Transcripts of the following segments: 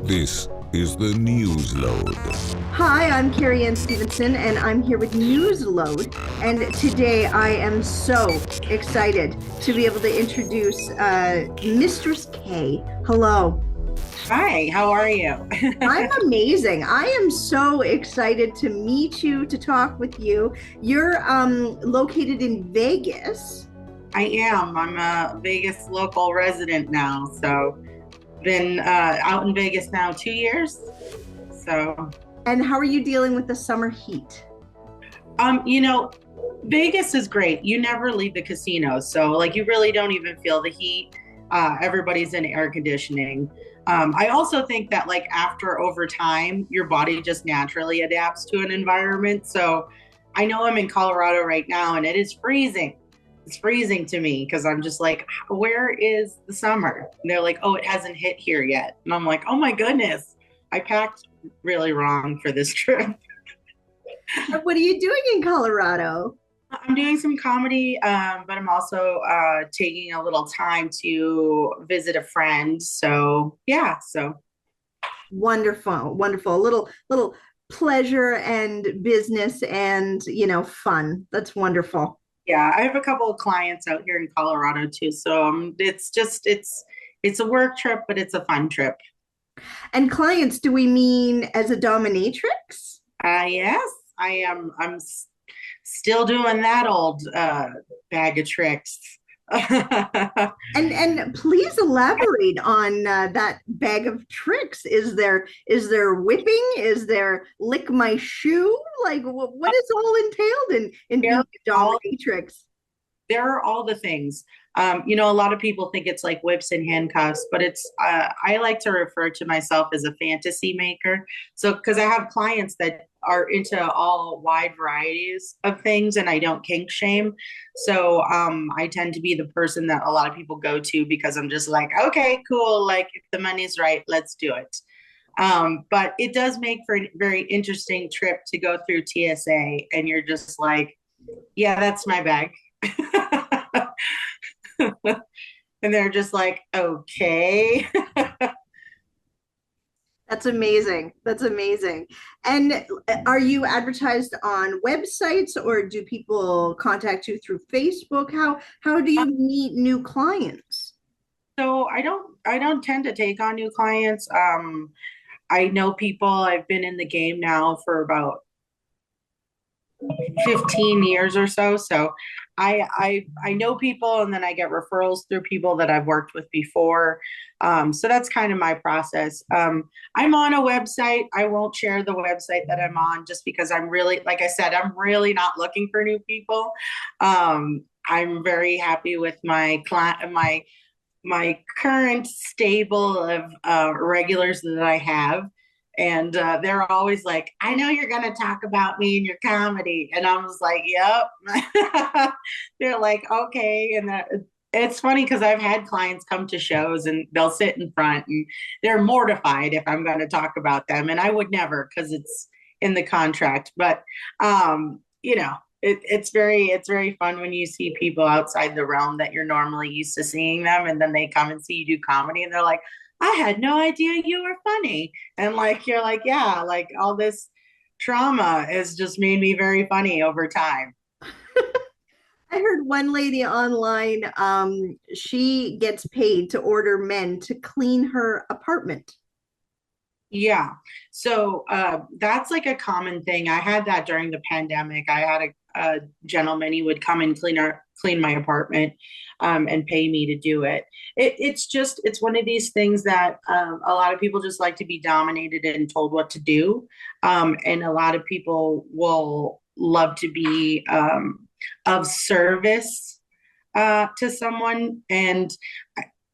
This is the Newsload. Hi, I'm Carrie Anne Stevenson, and I'm here with Newsload. And today I am so excited to be able to introduce Mistress K. Hello. Hi, how are you? I'm amazing. I am so excited to meet you, to talk with you. You're located in Vegas. I am. I'm a Vegas local resident now. So been out in Vegas now 2 years. So And how are you dealing with the summer heat? um, you know, Vegas is great. You never leave the casinos. So like you really don't even feel the heat. Everybody's in air conditioning. I also think that like after over time, your body just naturally adapts to an environment. So I know I'm in Colorado right now and it is freezing. It's freezing to me because I'm just like, where is the summer? And they're like, oh, it hasn't hit here yet. And I'm like, oh my goodness, I packed really wrong for this trip. What are you doing in Colorado? I'm doing some comedy, but I'm also taking a little time to visit a friend. So yeah, so Wonderful, wonderful. A little pleasure and business and fun. That's wonderful. yeah, I have a couple of clients out here in Colorado too. So it's a work trip, but it's a fun trip. And clients, do we mean as a dominatrix? Yes, I am. Still doing that old bag of tricks. And please elaborate on that bag of tricks. Is there whipping? Is there lick my shoe? Like what is all entailed in being They're a all dominatrix? there are all the things. A lot of people think it's like whips and handcuffs, but I like to refer to myself as a fantasy maker. So, because I have clients that are into all wide varieties of things and I don't kink shame. So, I tend to be the person that a lot of people go to because I'm just like, okay, cool. Like, if the money's right, let's do it. But it does make for a very interesting trip to go through TSA and you're just like, yeah, that's my bag. And they're just like, okay. That's amazing. That's amazing. And are you advertised on websites or do people contact you through Facebook? How do you meet new clients? So I don't tend to take on new clients. I know people. I've been in the game now for about 15 years or so. So I know people and then I get referrals through people that I've worked with before. So that's kind of my process. I'm on a website. I won't share the website that I'm on just because I'm really, like I said, I'm really not looking for new people. I'm very happy with my client, my current stable of regulars that I have. And they're always like, I know you're going to talk about me in your comedy. And I was like, yep. They're like, okay. And it's funny because I've had clients come to shows and they'll sit in front and they're mortified if I'm going to talk about them. And I would never because it's in the contract. But, it's very fun when you see people outside the realm that you're normally used to seeing them. And then they come and see you do comedy and they're like, I had no idea you were funny. And like, you're like, yeah, like all this trauma has just made me very funny over time. I heard one lady online, she gets paid to order men to clean her apartment. Yeah. So that's like a common thing. I had that during the pandemic. I had a gentleman, he would come and clean my apartment and pay me to do it. It's one of these things that a lot of people just like to be dominated and told what to do. And a lot of people will love to be of service to someone. And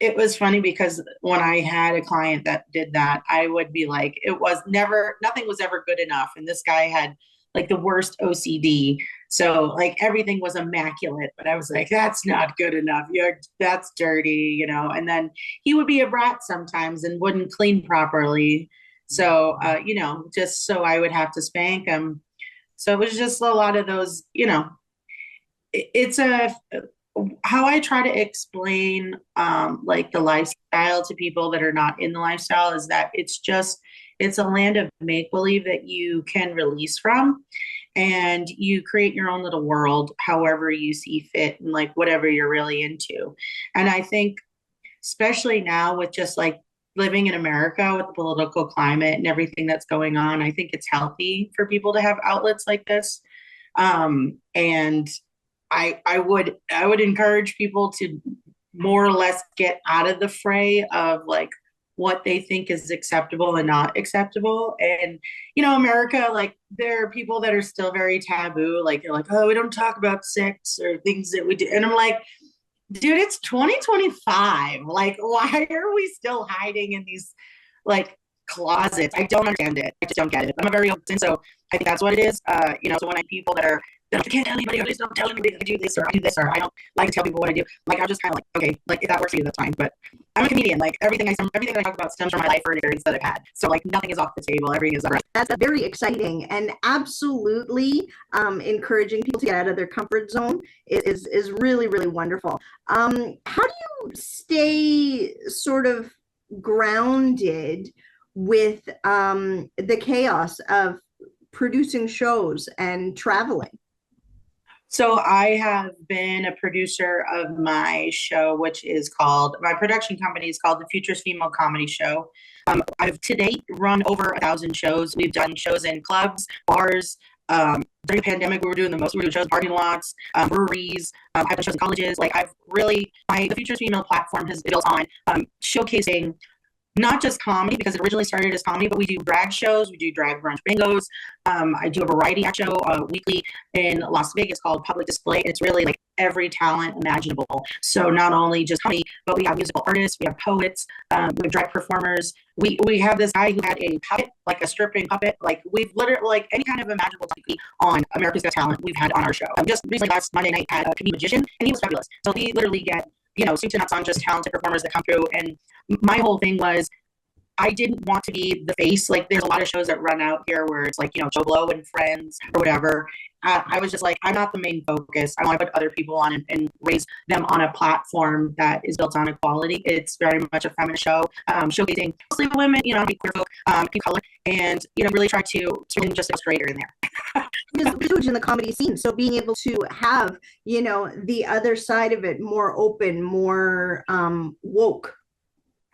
it was funny because when I had a client that did that, I would be like, nothing was ever good enough. And this guy had like the worst OCD. So like everything was immaculate, but I was like, that's not good enough. That's dirty, And then he would be a brat sometimes and wouldn't clean properly. So, just so I would have to spank him. So it was just a lot of those, it's a how I try to explain like the lifestyle to people that are not in the lifestyle is that it's a land of make believe that you can release from, and you create your own little world however you see fit and like whatever you're really into. And I think especially now with just like living in America with the political climate and everything that's going on, I think it's healthy for people to have outlets like this. And I would encourage people to more or less get out of the fray of like what they think is acceptable and not acceptable. And America, like there are people that are still very taboo, like they're like, oh, we don't talk about sex or things that we do. And I'm like, dude, it's 2025. Like, why are we still hiding in these like closets? I don't understand it. I just don't get it. I'm a very open, so I think that's what it is. So when I people that are like, I can't tell anybody, or please don't tell anybody I do this or I do this, or I don't like to tell people what I do. Like, I'm just kind of like, okay, like if that works for you, that's fine. But I'm a comedian. Like everything that I talk about stems from my life or an experience that I've had. So like nothing is off the table. Everything is all right. That's very exciting and absolutely encouraging people to get out of their comfort zone is really, really wonderful. How do you stay sort of grounded with the chaos of producing shows and traveling? So I have been a producer of my show, which is called, my production company is called the Futures Female Comedy Show. I've to date run over 1,000 shows. We've done shows in clubs, bars. During the pandemic, we were doing the most. We were doing shows, parking lots, breweries. I've done shows in colleges. Like the Futures Female platform has built on showcasing not just comedy, because it originally started as comedy, but we do drag shows, we do drag brunch bingos. I do a variety act show weekly in Las Vegas called Public Display. It's really like every talent imaginable. So not only just comedy, but we have musical artists, we have poets, we have drag performers. We have this guy who had a puppet, like a stripping puppet. Like we've literally like any kind of imaginable technique on America's Got Talent we've had on our show. Just recently last Monday night had a comedian magician, and he was fabulous. So we literally get soup to nuts on just talented performers that come through. And my whole thing was, I didn't want to be the face. Like there's a lot of shows that run out here where it's like, Joe Blow and Friends or whatever. I was just like, I'm not the main focus. I want to put other people on and raise them on a platform that is built on equality. It's very much a feminist show, showcasing mostly women, queer folk, people color, and, really try to just a straighter in there. It's huge in the comedy scene. So being able to have, the other side of it more open, more woke.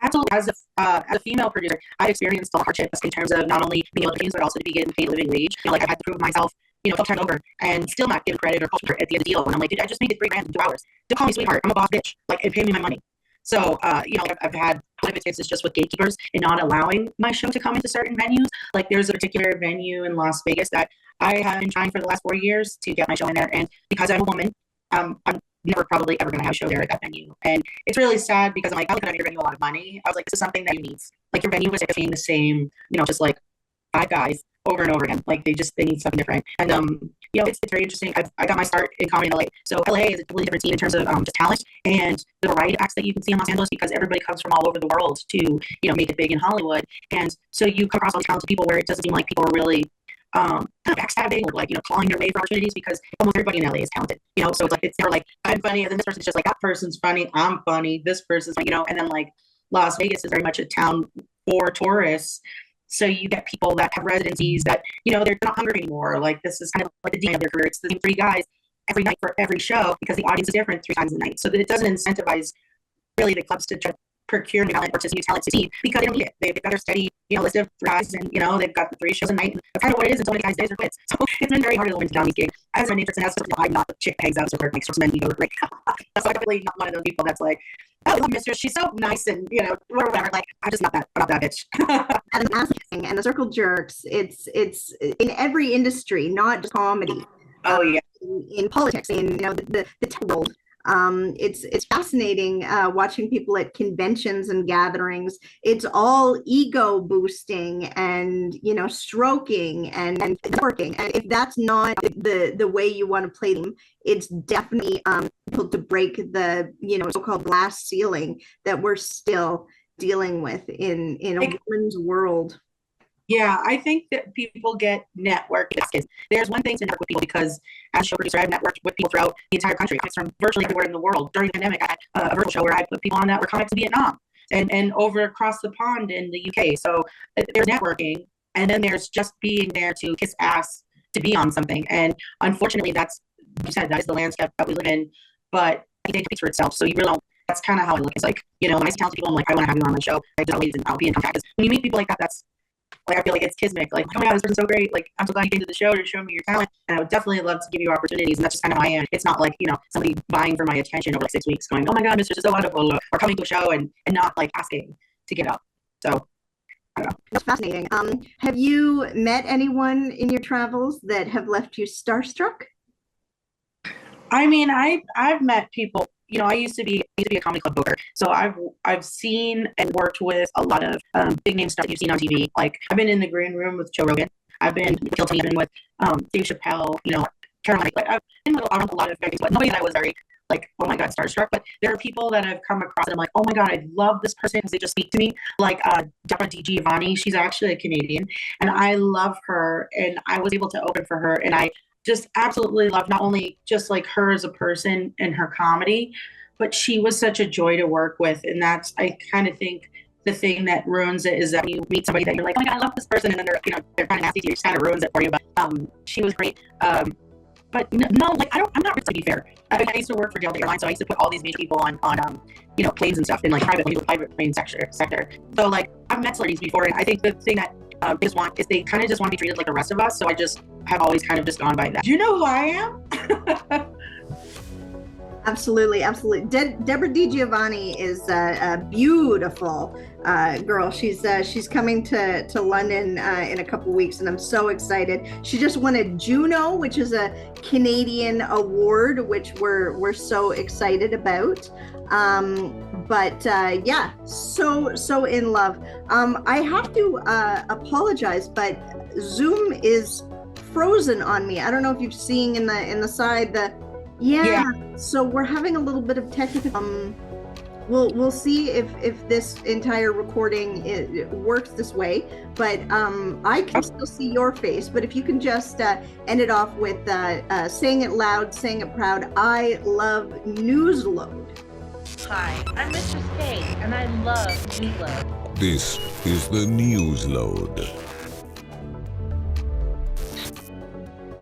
Absolutely. As a female producer, I've experienced the hardships in terms of not only being able to pay, but also to be getting paid a living wage. Like I've had to prove myself, 12 times over, and still not given credit or culture at the end of the deal. And I'm like, dude, I just made it $3 grand in 2 hours. Don't call me sweetheart. I'm a boss bitch. Like, and pay me my money. So, I've had part of it is just with gatekeepers and not allowing my show to come into certain venues. Like there's a particular venue in Las Vegas that I have been trying for the last 4 years to get my show in there. And because I'm a woman, I'm never probably ever going to have a show there at that venue. And it's really sad because I'm like, I look at your venue a lot of money. I was like, this is something that you need. Like your venue was paying the same, just like 5 guys over and over again. Like they need something different. And, it's very interesting. I got my start in comedy in LA. So LA is a totally different scene in terms of just talent and the variety of acts that you can see in Los Angeles, because everybody comes from all over the world to, make it big in Hollywood. And so you come across all these talented people where it doesn't seem like people are really kind of backstabbing or like, clawing their way for opportunities, because almost everybody in LA is talented, so it's like, it's never like, I'm funny, and then this person's just like, that person's funny, I'm funny, this person's funny, and then like Las Vegas is very much a town for tourists. So you get people that have residencies that, they're not hungry anymore. Like this is kind of like the DNA of their career. It's the same 3 guys every night for every show because the audience is different 3 times a night. So that it doesn't incentivize really the clubs to try to procure new talent or to new talent to see, because they don't need it. They've got their steady, list of guys, and they've got the 3 shows a night. And that's kind of what it is. And so many guys days are quits. So it's been very hard to win down these gigs. As a matrix, and as I'm not the chick that hangs out with her, like men ego, like so I'm definitely not one of those people that's like, I love Mistress, she's so nice and whatever. Like I'm just not that bitch. And the circle jerks. It's in every industry, not just comedy. Oh yeah. In politics, in the tech world. It's fascinating watching people at conventions and gatherings. It's all ego boosting and stroking and working. And if that's not the way you want to play them, it's definitely to break the so-called glass ceiling that we're still dealing with in a woman's world. Yeah, I think that people get networked with kids. There's one thing to network with people because as a show producer, I've networked with people throughout the entire country. It's from virtually everywhere in the world. During the pandemic, I had a virtual show where I put people on that were comics in Vietnam and over across the pond in the UK. So there's networking, and then there's just being there to kiss ass to be on something. And unfortunately, that's, you said, that is the landscape that we live in. But I think it speaks for itself. So you really don't. That's kind of how I look. It's like, when I see talented people, I'm like, I want to have you on my show. I just always, and I'll be in contact. Because when you meet people like that, that's like, I feel like it's kismet. Like, oh my God, this person's so great. Like, I'm so glad you came to the show to show me your talent. And I would definitely love to give you opportunities. And that's just kind of how I am. It's not like, somebody vying for my attention over like 6 weeks going, oh my God, Mistress is so wonderful. Or coming to a show and not like asking to get up. So, I don't know. That's fascinating. Have you met anyone in your travels that have left you starstruck? I mean, I've met people. I used to be a comedy club booker, so I've seen and worked with a lot of big name stuff you've seen on TV. Like, I've been in the green room with Joe Rogan. I've been with I've been with Dave Chappelle. Caroline. Like, I've been with a lot of guys, but nobody that I was very like, oh my God, starstruck. But there are people that I've come across and I'm like, oh my God, I love this person because they just speak to me. Like Deborah DiGiovanni, she's actually a Canadian, and I love her, and I was able to open for her, and I just absolutely love not only just like her as a person and her comedy, but she was such a joy to work with. And that's, I kind of think the thing that ruins it is that when you meet somebody that you're like, oh my God, I love this person, and then they're kind of nasty to you, it just kind of ruins it for you. But she was great. But no, like, I'm not rich, to be fair. I used to work for Delta Airlines, so I used to put all these major people on planes and stuff in like private plane sector. So like, I've met celebrities before, and I think the thing that they just want is they kind of just want to be treated like the rest of us. So I just have always kind of just gone by that. Do you know who I am? Absolutely. Deborah DiGiovanni is a beautiful girl. She's coming to London in a couple weeks, and I'm so excited. She just won a Juno, which is a Canadian award, which we're so excited about. Yeah, so in love. I have to apologize, but Zoom is frozen on me. I don't know if you've seen in the side yeah. So we're having a little bit of technical. We'll see if this entire recording works this way. But I can still see your face. But if you can just end it off with saying it loud, saying it proud. I love Newsload. Hi, I'm Mistress K, and I love Newsload. This is the Newsload.